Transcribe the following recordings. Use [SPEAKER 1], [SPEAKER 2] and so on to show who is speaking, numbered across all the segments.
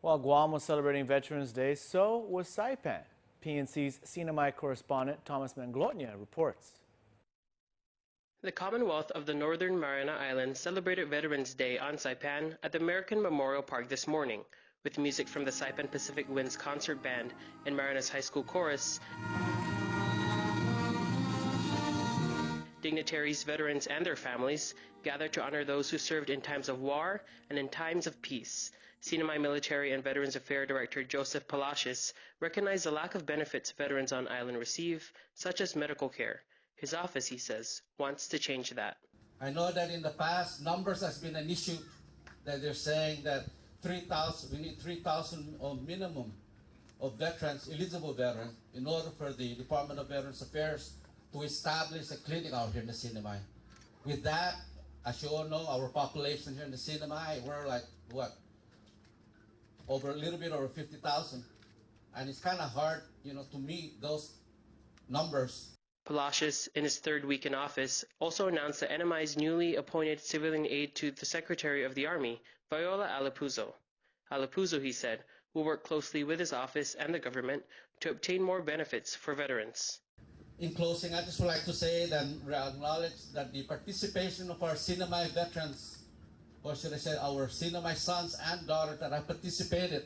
[SPEAKER 1] While Guam was celebrating Veterans Day, so was Saipan. PNC's CNMI correspondent Thomas Manglotnya reports.
[SPEAKER 2] The Commonwealth of the Northern Mariana Islands celebrated Veterans Day on Saipan at the American Memorial Park this morning, with music from the Saipan Pacific Winds Concert Band and Mariana's High School Chorus. Dignitaries, veterans, and their families gathered to honor those who served in times of war and in times of peace. CNMI Military and Veterans Affairs Director Joseph Palacios recognized the lack of benefits veterans on island receive, such as medical care. His office, he says, wants to change that.
[SPEAKER 3] I know that in the past, numbers has been an issue, that they're saying that 3,000, we need 3,000 minimum of veterans, eligible veterans, in order for the Department of Veterans Affairs to establish a clinic out here in the CNMI. With that, as you all know, our population here in the CNMI, we're like, what? A little bit over 50,000. And it's kind of hard, to meet those numbers.
[SPEAKER 2] Palacios, in his third week in office, also announced the NMI's newly appointed civilian aide to the Secretary of the Army, Viola Alapuzo. Alapuzo, he said, will work closely with his office and the government to obtain more benefits for veterans.
[SPEAKER 3] In closing, I just would like to say that we acknowledge that the participation of our CNMI veterans, or should I say our CNMI sons and daughters that have participated,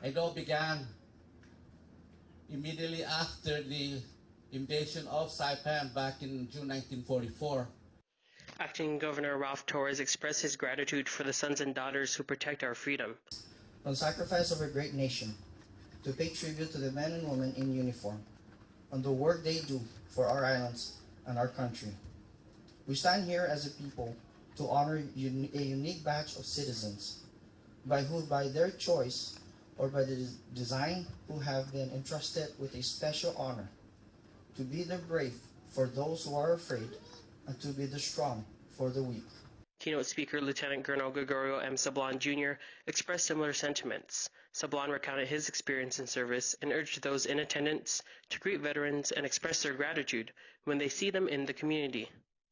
[SPEAKER 3] it all began immediately after the invasion of Saipan back in June 1944.
[SPEAKER 2] Acting Governor Ralph Torres expressed his gratitude for the sons and daughters who protect our freedom.
[SPEAKER 4] On sacrifice of a great nation, to pay tribute to the men and women in uniform, on the work they do for our islands and our country. We stand here as a people to honor a unique batch of citizens by their choice or by the design who have been entrusted with a special honor to be the brave for those who are afraid and to be the strong for the weak.
[SPEAKER 2] Keynote speaker Lieutenant Colonel Gregorio M. Sablan Jr. expressed similar sentiments. Sablan recounted his experience in service and urged those in attendance to greet veterans and express their gratitude when they see them in the community.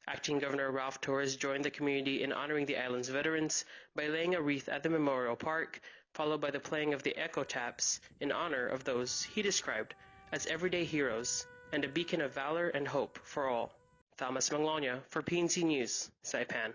[SPEAKER 2] Acting Governor Ralph Torres joined the community in honoring the island's veterans by laying a wreath at the Memorial Park, followed by the playing of the echo taps in honor of those he described as everyday heroes and a beacon of valor and hope for all. Thomas Manglotnya for PNC News, Saipan.